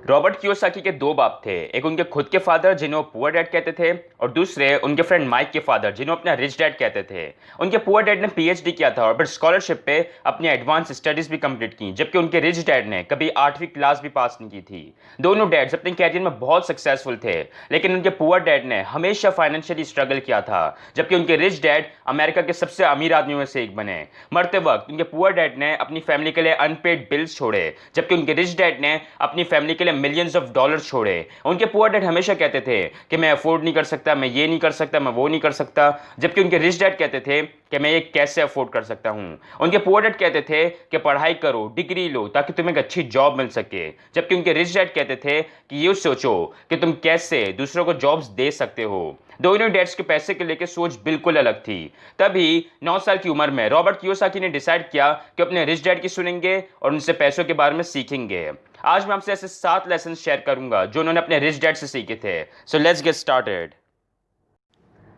Robert Kiyosaki के दो बाप थे। एक उनके खुद के फादर जिन्हें पुअर डैड कहते थे और दूसरे उनके फ्रेंड माइक के फादर जिन्हें अपना रिच डैड कहते थे। उनके पुअर डैड ने पीएचडी किया था और फिर स्कॉलरशिप पे अपनी एडवांस स्टडीज भी कंप्लीट की, जबकि उनके रिच डैड ने कभी 8वीं क्लास भी पास नहीं की थी। दोनों डैड्स अपने कैरियर में बहुत सक्सेसफुल थे, लेकिन उनके पुअर डैड ने हमेशा फाइनेंशियली स्ट्रगल किया था, जबकि उनके रिच डैड अमेरिका के सबसे अमीर आदमियों में से एक बने। मरते वक्त उनके पुअर डैड ने अपनी फैमिली के लिए अनपेड बिल्स छोड़े, जबकि उनके रिच डैड ने अपनी फैमिली के लिए मिलियंस ऑफ डॉलर छोड़े। उनके पुअर डैड हमेशा कहते थे कि मैं अफोर्ड नहीं कर सकता, मैं ये नहीं कर सकता, मैं वो नहीं कर सकता, जबकि उनके रिच डैड कहते थे कि मैं ये कैसे अफोर्ड कर सकता हूं। उनके पुअर डैड कहते थे कि पढ़ाई करो, डिग्री लो ताकि तुम्हें एक अच्छी जॉब मिल सके, जबकि उनके रिच डैड कहते थे कि ये सोचो कि तुम कैसे दूसरों को जॉब्स दे सकते हो। दोनों डैड्स के पैसे के लेकर सोच बिल्कुल अलग थी। तभी 9 साल की उम्र में रॉबर्ट कियोसाकी ने डिसाइड किया कि अपने रिच डैड की सुनेंगे और उनसे पैसों के बारे में सीखेंगे। आज मैं आपसे ऐसे 7 लेसन शेयर करूंगा जो उन्होंने अपने रिच डैड से सीखे थे। So let's get started.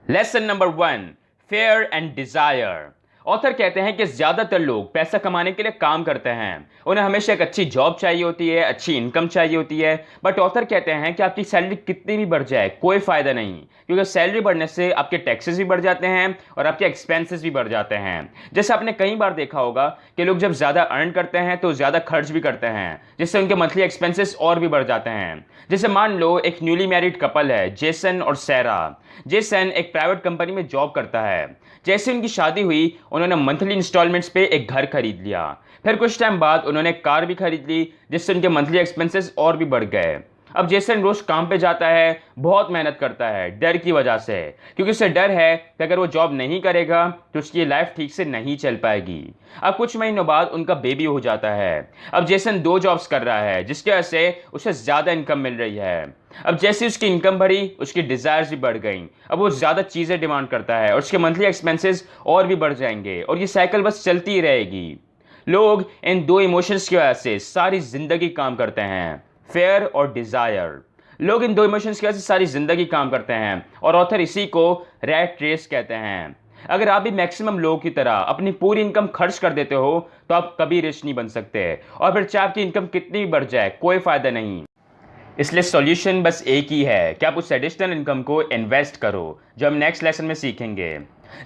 Lesson number 1, fair and desire. Author कहते हैं कि ज्यादातर लोग पैसा कमाने के लिए काम करते हैं, उन्हें हमेशा एक अच्छी जॉब चाहिए होती है, अच्छी इनकम चाहिए होती है। बट ऑथर कहते हैं कि आपकी सैलरी कितनी भी बढ़ जाए कोई फायदा नहीं, क्योंकि सैलरी बढ़ने से आपके टैक्सेस भी बढ़ जाते हैं और आपके एक्सपेंसेस भी बढ़ जाते हैं। जैसे आपने कई बार देखा होगा कि लोग जब ज्यादा अर्न करते हैं तो ज्यादा खर्च भी करते हैं, जिससे उनके मंथली एक्सपेंसेस और भी बढ़ जाते हैं। जैसे मान लो एक न्यूली मैरिड कपल है, जेसन और सैरा। जेसन एक प्राइवेट कंपनी में जॉब करता है। जैसे उनकी शादी हुई उन्होंने मंथली इंस्टॉलमेंट्स पे एक घर खरीद लिया। फिर कुछ टाइम बाद उन्होंने एक कार भी खरीद ली, जिससे उनके मंथली एक्सपेंसेस और भी बढ़ गए। अब जेसन रोज काम पे जाता है, बहुत मेहनत करता है डर की वजह से, क्योंकि उसे डर है कि अगर वो जॉब नहीं करेगा तो उसकी लाइफ ठीक से नहीं चल पाएगी। अब कुछ महीनों बाद उनका बेबी हो जाता है। अब जेसन 2 जॉब्स कर रहा है, जिसकी वजह से उसे ज्यादा इनकम मिल रही है। अब जैसे उसकी इनकम बढ़ी उसकी डिजायर्स भी बढ़ गई। अब वो ज्यादा चीजें डिमांड करता है और उसके मंथली एक्सपेंसेस और भी बढ़ जाएंगे और ये साइकिल बस चलती ही रहेगी। लोग इन 2 इमोशंस की वजह से सारी जिंदगी काम करते हैं, फेयर और डिजायर। लोग इन 2 इमोशंस की वजह से सारी जिंदगी काम करते हैं और ऑथर इसी को रैट रेस कहते हैं। अगर आप भी मैक्सिमम लोगों की तरह अपनी पूरी इनकम खर्च कर देते हो तो आप कभी रिच नहीं बन सकते, और फिर चाहे आपकी इनकम कितनी भी बढ़ जाए कोई फायदा नहीं। इसलिए सॉल्यूशन बस एक ही है कि आप उस एडिशनल इनकम को इन्वेस्ट करो, जो हम नेक्स्ट लेसन में सीखेंगे।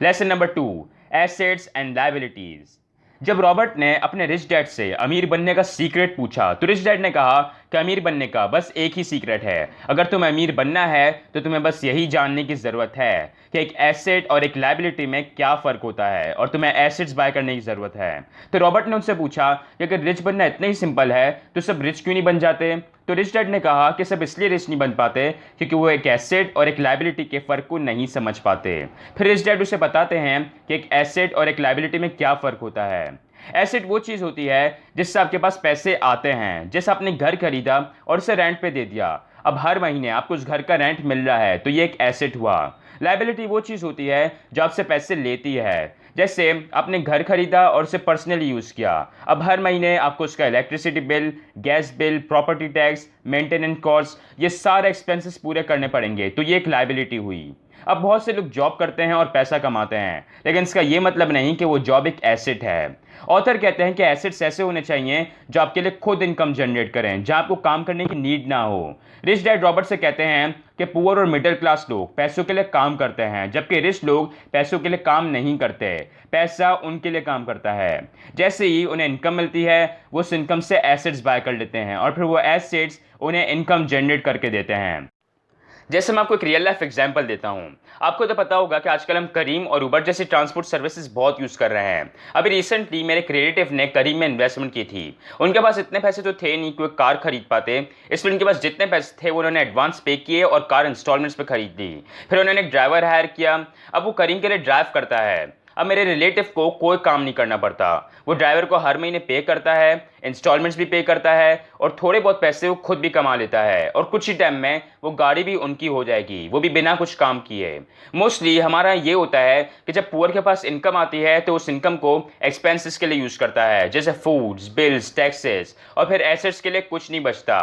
Lesson number 2, assets and liabilities. जब रॉबर्ट ने अपने रिच डैड से अमीर बनने का सीक्रेट पूछा तो रिच डैड ने कहा कि अमीर बनने का बस एक ही सीक्रेट है। अगर तुम्हें अमीर बनना है तो तुम्हें बस यही जानने की जरूरत है कि एक एसेट और एक लायबिलिटी में क्या फर्क होता है, और तुम्हें एसेट्स बाय करने की जरूरत है। तो रॉबर्ट ने उनसे पूछा कि अगर रिच बनना इतना ही सिंपल है तो सब रिच क्यों नहीं बन जाते। तो रिच डैड ने कहा कि सब इसलिए रिच नहीं बन पाते क्योंकि वो एक एसेट और एक लायबिलिटी के फर्क को नहीं समझ पाते। फिर रिच डैड उसे बताते हैं कि एक एसेट और एक लायबिलिटी में क्या फर्क होता है। एसेट वो चीज होती है जिससे आपके पास पैसे आते हैं, जैसे आपने घर खरीदा और उसे रेंट पे दे दिया, अब हर महीने आपको उस घर का रेंट मिल रहा है, तो ये एक एसेट हुआ। लायबिलिटी वो चीज होती है जो आपसे पैसे लेती है, जैसे आपने घर खरीदा और उसे पर्सनली यूज किया, अब हर महीने आपको उसका electricity bill, gas bill, property tax, maintenance cost, ये सारे एक्सपेंसेस पूरे करने पड़ेंगे, तो ये एक लायबिलिटी हुई। अब बहुत से लोग जॉब करते हैं और पैसा कमाते हैं, लेकिन इसका यह मतलब नहीं कि वो जॉब एक एसेट है। ऑथर कहते हैं कि एसेट्स ऐसे होने चाहिए जो आपके लिए खुद इनकम जनरेट करें, जहां आपको काम करने की नीड ना हो। रिच डैड रॉबर्ट से कहते हैं कि पुअर और मिडिल क्लास लोग पैसों के लिए काम करते हैं, जबकि रिच लोग पैसों के लिए काम नहीं करते, पैसा उनके लिए काम करता है। जैसे ही उन्हें इनकम मिलती है वो उस इनकम से एसेट्स बाय कर लेते हैं और फिर वो एसेट्स उन्हें इनकम जनरेट करके देते हैं। जैसे मैं आपको एक रियल लाइफ एग्जांपल देता हूं। आपको तो पता होगा कि आजकल हम करीम और उबर जैसी ट्रांसपोर्ट सर्विसेज बहुत यूज कर रहे हैं। अभी रिसेंटली मेरे क्रिएटिव ने करीम में इन्वेस्टमेंट की थी। उनके पास इतने पैसे तो थे नहीं कि वो कार खरीद पाते, इसलिए उनके पास जितने पैसे थे वो उन्होंने एडवांस पे किए और कार इंस्टॉलमेंट्स पे खरीद ली। फिर उन्होंने एक ड्राइवर हायर किया, अब वो करीम के लिए ड्राइव करता है। अब मेरे रिलेटिव को कोई काम नहीं करना पड़ता, वो ड्राइवर को हर महीने पे करता है, इंस्टॉलमेंट्स भी पे करता है और थोड़े बहुत पैसे वो खुद भी कमा लेता है, और कुछ ही टाइम में वो गाड़ी भी उनकी हो जाएगी, वो भी बिना कुछ काम किए। मोस्टली हमारा ये होता है कि जब पुअर के पास इनकम आती है तो उस इनकम को एक्सपेंसेस के लिए यूज करता है, जैसे फूड्स, बिल्स, टैक्सेस, और फिर एसेट्स के लिए कुछ नहीं बचता।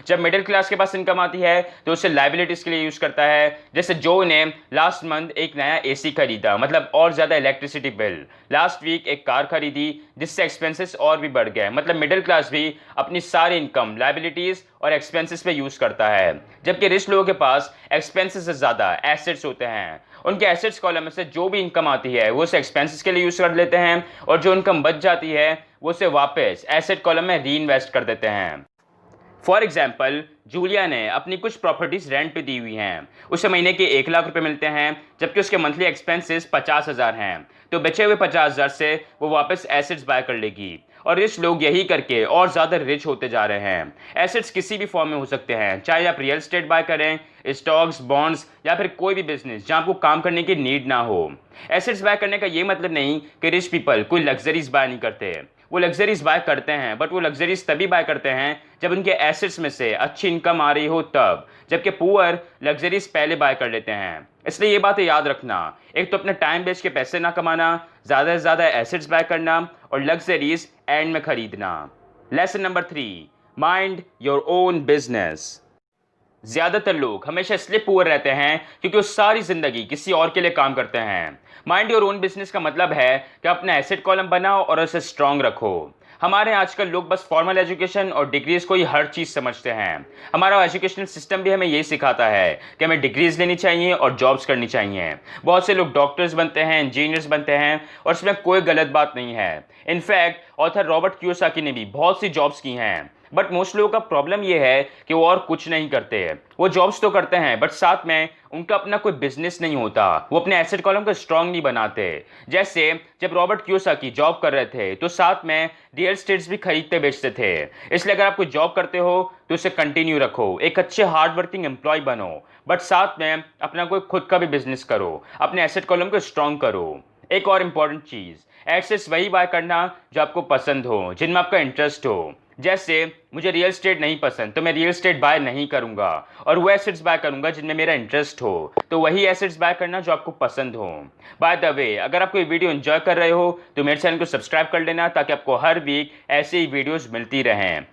जब मिडिल क्लास के पास इनकम आती है तो उसे लायबिलिटीज के लिए यूज करता है, जैसे जो ने लास्ट मंथ एक नया एसी खरीदा, मतलब और ज्यादा इलेक्ट्रिसिटी बिल, लास्ट वीक एक कार खरीदी जिससे एक्सपेंसेस और भी बढ़ गए, मतलब मिडिल क्लास भी अपनी सारी इनकम लायबिलिटीज और एक्सपेंसेस पे यूज करता है, जबकि रिच लोगों के पास एक्सपेंसेस से ज्यादा एसेट्स होते हैं। उनके एसेट्स कॉलम में से जो भी इनकम आती है वो उसे एक्सपेंसेस के लिए यूज कर लेते हैं और जो इनकम बच जाती है वो उसे वापस एसेट कॉलम में री इन्वेस्ट कर देते हैं। फॉर एग्जाम्पल, जूलिया ने अपनी कुछ प्रॉपर्टीज रेंट पे दी हुई हैं, उसे महीने के 1 लाख रुपए मिलते हैं, जबकि उसके मंथली एक्सपेंसेस 50,000 हैं। तो बचे हुए 50,000 से वो वापस एसेट्स बाय कर लेगी और रिच लोग यही करके और ज़्यादा रिच होते जा रहे हैं। एसेट्स किसी भी फॉर्म में हो सकते हैं, चाहे आप रियल एस्टेट बाय करें, स्टॉक्स, बॉन्ड्स या फिर कोई भी बिजनेस जहां आपको काम करने की नीड ना हो। एसेट्स बाय करने का ये मतलब नहीं कि रिच पीपल कोई लग्जरीज बाय नहीं करते, वो लग्जरीज बाय करते हैं, बट वो लग्जरीज तभी बाय करते हैं जब उनके एसेट्स में से अच्छी इनकम आ रही हो तब, जबकि पुअर लग्जरीज पहले बाय कर लेते हैं। इसलिए ये बातें याद रखना, एक तो अपने टाइम बेच के पैसे ना कमाना, ज़्यादा से ज़्यादा एसेट्स बाय करना और लग्जरीज एंड में खरीदना। Lesson number 3, mind your own business. ज्यादातर लोग हमेशा इसलिए पुअर रहते हैं क्योंकि वो सारी जिंदगी किसी और के लिए काम करते हैं। माइंड योर ओन बिजनेस का मतलब है कि अपना एसेट कॉलम बनाओ और उसे स्ट्रांग रखो। हमारे आजकल लोग बस फॉर्मल एजुकेशन और डिग्रीज को ही हर चीज समझते हैं। हमारा एजुकेशनल सिस्टम भी हमें यही सिखाता है कि हमें डिग्रीज लेनी चाहिए और जॉब्स करनी चाहिए। बहुत से लोग डॉक्टर्स बनते हैं, इंजीनियर्स बनते हैं और इसमें कोई गलत बात नहीं है। इनफैक्ट ऑथर रॉबर्ट कियोसाकी ने भी बहुत सी जॉब्स की हैं, बट मोस्ट लोगों का प्रॉब्लम यह है कि वो और कुछ नहीं करते। वो जॉब्स तो करते हैं बट साथ में उनका अपना कोई बिजनेस नहीं होता, वो अपने एसेट कॉलम को स्ट्रांग नहीं बनाते। जैसे जब रॉबर्ट कियोसाकी जॉब कर रहे थे तो साथ में रियल एस्टेट्स भी खरीदते बेचते थे। इसलिए अगर आप कोई जॉब करते हो तो उसे कंटिन्यू रखो, एक अच्छे हार्ड वर्किंग एम्प्लॉय बनो, बट साथ में अपना कोई खुद का भी बिजनेस करो, अपने एसेट कॉलम को स्ट्रांग करो। एक और इम्पॉर्टेंट चीज, एसेट्स वही बाय करना जो आपको पसंद हो, जिनमें आपका इंटरेस्ट हो। जैसे मुझे रियल एस्टेट नहीं पसंद तो मैं रियल एस्टेट बाय नहीं करूंगा और वो एसेट्स बाय करूंगा जिनमें मेरा इंटरेस्ट हो। तो वही एसेट्स बाय करना जो आपको पसंद हो। बाय द वे, अगर आप कोई वीडियो एंजॉय कर रहे हो तो मेरे चैनल को सब्सक्राइब कर लेना ताकि आपको हर वीक ऐसे ही वीडियोस मिलती रहें।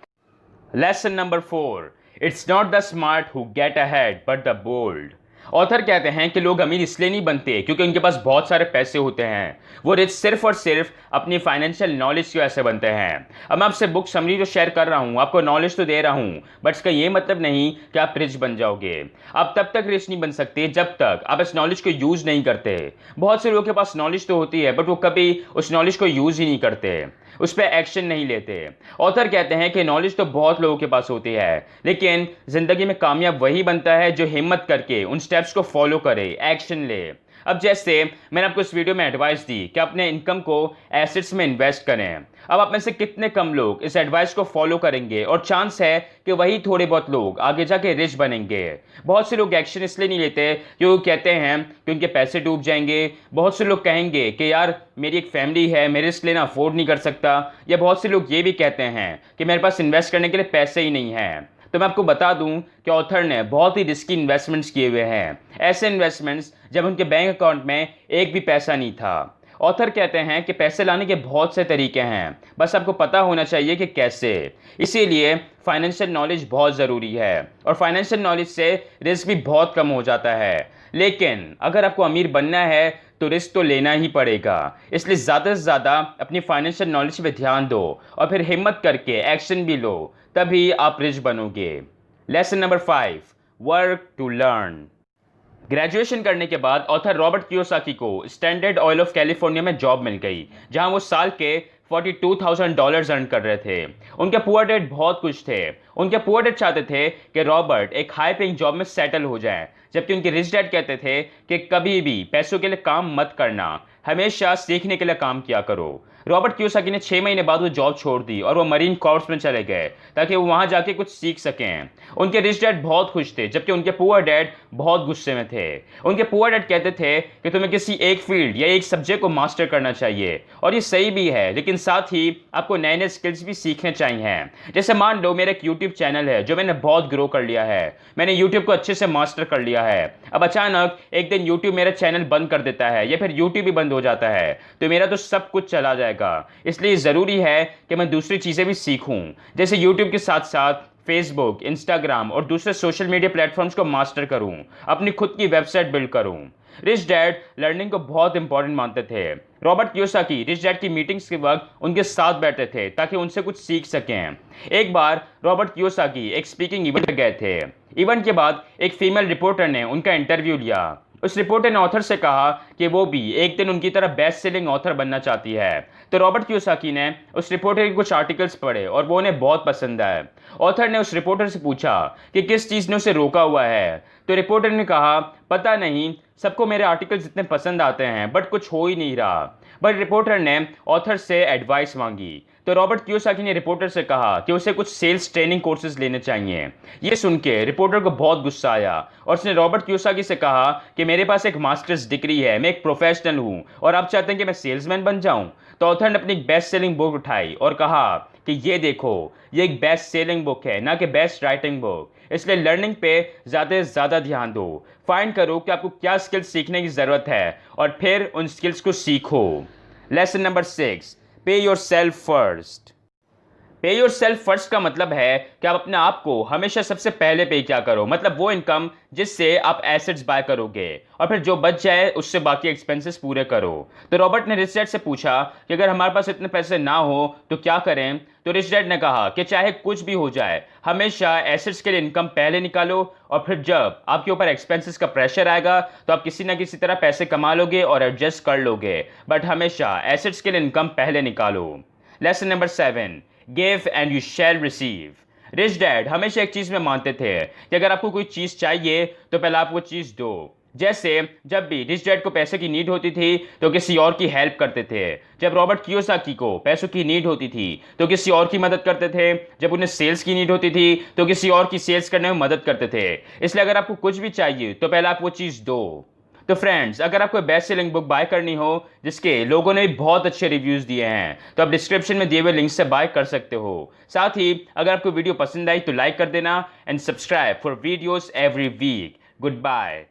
Lesson number 4, it's not the smart who get ahead but the bold. Author कहते हैं कि लोग अमीर इसलिए नहीं बनते क्योंकि उनके पास बहुत सारे पैसे होते हैं, वो रिच सिर्फ और सिर्फ अपनी फाइनेंशियल नॉलेज की वजह से बनते हैं। अब मैं आपसे बुक समरी जो शेयर कर रहा हूँ, आपको नॉलेज तो दे रहा हूँ, बट इसका ये मतलब नहीं कि आप रिच बन जाओगे। आप तब तक रिच नहीं बन सकते जब तक आप इस नॉलेज को यूज नहीं करते। बहुत से लोगों के पास नॉलेज तो होती है बट वो कभी उस नॉलेज को यूज ही नहीं करते, उस पर एक्शन नहीं लेते। ऑथर कहते हैं कि नॉलेज तो बहुत लोगों के पास होती है, लेकिन जिंदगी में कामयाब वही बनता है जो हिम्मत करके उन स्टेप्स को फॉलो करे, एक्शन ले। अब जैसे मैंने आपको इस वीडियो में एडवाइस दी कि अपने इनकम को एसेट्स में इन्वेस्ट करें। अब आप में से कितने कम लोग इस एडवाइस को फॉलो करेंगे, और चांस है कि वही थोड़े बहुत लोग आगे जाके रिच बनेंगे। बहुत से लोग एक्शन इसलिए नहीं लेते क्योंकि कहते हैं कि उनके पैसे डूब जाएंगे। बहुत से लोग कहेंगे कि यार मेरी एक फैमिली है, मैं रिस्क लेना अफोर्ड नहीं कर सकता, या बहुत से लोग ये भी कहते हैं कि मेरे पास इन्वेस्ट करने के लिए पैसे ही नहीं है। तो मैं आपको बता दूं कि ऑथर ने बहुत ही रिस्की इन्वेस्टमेंट्स किए हुए हैं, ऐसे इन्वेस्टमेंट्स जब उनके बैंक अकाउंट में एक भी पैसा नहीं था। ऑथर कहते हैं कि पैसे लाने के बहुत से तरीके हैं, बस आपको पता होना चाहिए कि कैसे। इसीलिए फाइनेंशियल नॉलेज बहुत ज़रूरी है और फाइनेंशियल नॉलेज से रिस्क भी बहुत कम हो जाता है। लेकिन अगर आपको अमीर बनना है तो रिस्क तो लेना ही पड़ेगा। इसलिए ज़्यादा से ज़्यादा अपनी फाइनेंशियल नॉलेज पे ध्यान दो और फिर हिम्मत करके एक्शन भी लो, तभी आप रिच बनोगे। Lesson number 5, work to learn. Graduation करने के बाद ऑथर रॉबर्ट कियोसाकी को स्टैंडर्ड ऑयल ऑफ कैलिफोर्निया में जॉब मिल गई, जहां वो साल के $42,000 अर्न कर रहे थे। उनके पुअर डैड बहुत खुश थे। उनके पुअर डैड चाहते थे कि रॉबर्ट एक हाई पेइंग जॉब में सेटल हो जाए, जबकि उनके रिच डैड कहते थे कि कभी भी पैसों के लिए काम मत करना, हमेशा सीखने के लिए काम किया करो। रॉबर्ट कियोसाकी ने 6 महीने बाद वो जॉब छोड़ दी और वो मरीन कॉर्प्स में चले गए ताकि वो वहां जाके कुछ सीख सकें। उनके रिच डैड बहुत खुश थे, जबकि उनके पुअर डैड बहुत गुस्से में थे। उनके पुअर डैड कहते थे कि तुम्हें किसी एक फील्ड या एक सब्जेक्ट को मास्टर करना चाहिए, और ये सही भी है, लेकिन साथ ही आपको नए नए स्किल्स भी सीखने चाहिए। जैसे मान लो मेरा एक यूट्यूब चैनल है जो मैंने बहुत ग्रो कर लिया है, मैंने यूट्यूब को अच्छे से मास्टर कर लिया है। अब अचानक एक दिन यूट्यूब मेरा चैनल बंद कर देता है या फिर यूट्यूब भी बंद हो जाता है तो मेरा तो सब कुछ चला जाएगा। इसलिए ज़रूरी है कि मैं दूसरी चीज़ें भी सीखूं, जैसे यूट्यूब के साथ साथ फेसबुक, इंस्टाग्राम और दूसरे सोशल मीडिया प्लेटफॉर्म्स को मास्टर करूं, अपनी खुद की वेबसाइट बिल्ड करूं। रिच डैड लर्निंग को बहुत इंपॉर्टेंट मानते थे। रॉबर्ट कियोसाकी रिच डैड की मीटिंग्स के वक्त उनके साथ बैठे थे ताकि उनसे कुछ सीख सकें। एक बार रॉबर्ट कियोसाकी एक स्पीकिंग इवेंट में गए थे। इवेंट के बाद एक फीमेल रिपोर्टर ने उनका इंटरव्यू लिया। उस रिपोर्टर ने ऑथर से कहा कि वो भी एक दिन उनकी तरह बेस्ट सेलिंग ऑथर बनना चाहती है। तो रॉबर्ट कियोसाकी ने उस रिपोर्टर के कुछ आर्टिकल्स पढ़े और वो उन्हें बहुत पसंद आए। ऑथर ने उस रिपोर्टर से पूछा कि किस चीज़ ने उसे रोका हुआ है। तो रिपोर्टर ने कहा, पता नहीं, सबको मेरे आर्टिकल्स इतने पसंद आते हैं बट कुछ हो ही नहीं रहा। बट रिपोर्टर ने ऑथर से एडवाइस मांगी। तो रॉबर्ट कियोसाकी ने रिपोर्टर से कहा कि उसे कुछ सेल्स ट्रेनिंग कोर्सेज लेने चाहिए। ये सुन के रिपोर्टर को बहुत गुस्सा आया और उसने रॉबर्ट कियोसाकी से कहा कि मेरे पास एक मास्टर्स डिग्री है, मैं एक प्रोफेशनल हूँ और आप चाहते हैं कि मैं सेल्समैन बन जाऊँ। तो ऑथर ने अपनी बेस्ट सेलिंग बुक उठाई और कहा कि ये देखो, ये एक बेस्ट सेलिंग बुक है, ना कि बेस्ट राइटिंग बुक। इसलिए लर्निंग पे ज़्यादा से ज़्यादा ध्यान दो। फाइंड करो कि आपको क्या स्किल्स सीखने की ज़रूरत है और फिर उन स्किल्स को सीखो। लेसन नंबर 6, पे योर सेल्फ फर्स्ट। पे योर सेल्फ फर्स्ट का मतलब है कि आप अपने आप को हमेशा सबसे पहले पे क्या करो, मतलब वो इनकम जिससे आप एसेट्स बाय करोगे और फिर जो बच जाए उससे बाकी एक्सपेंसेस पूरे करो। तो रॉबर्ट ने रिच डैड से पूछा कि अगर हमारे पास इतने पैसे ना हो तो क्या करें। तो रिच डैड ने कहा कि चाहे कुछ भी हो जाए, हमेशा एसेट्स के लिए इनकम पहले निकालो और फिर जब आपके ऊपर एक्सपेंसेस का प्रेशर आएगा तो आप किसी ना किसी तरह पैसे कमा लोगे और एडजस्ट कर लोगे, बट हमेशा एसेट्स के लिए इनकम पहले निकालो। Lesson number 7, give and you shall receive. Rich dad हमेशा एक चीज़ में मानते थे कि अगर आपको कोई चीज़ चाहिए तो पहले आप वो चीज़ दो। जैसे जब भी रिच डैड को पैसे की नीड होती थी तो किसी और की हेल्प करते थे। जब रॉबर्ट कियोसाकी को पैसों की नीड होती थी तो किसी और की मदद करते थे। जब उन्हें सेल्स की नीड होती थी तो किसी और की सेल्स करने में मदद करते थे। इसलिए अगर आपको कुछ भी चाहिए तो पहले आप वो चीज़ दो। तो फ्रेंड्स, अगर आपको बेस्ट सेलिंग बुक बाय करनी हो जिसके लोगों ने भी बहुत अच्छे रिव्यूज़ दिए हैं तो आप डिस्क्रिप्शन में दिए हुए लिंक से बाय कर सकते हो। साथ ही अगर आपको वीडियो पसंद आई तो लाइक कर देना and subscribe for videos every week. Good bye.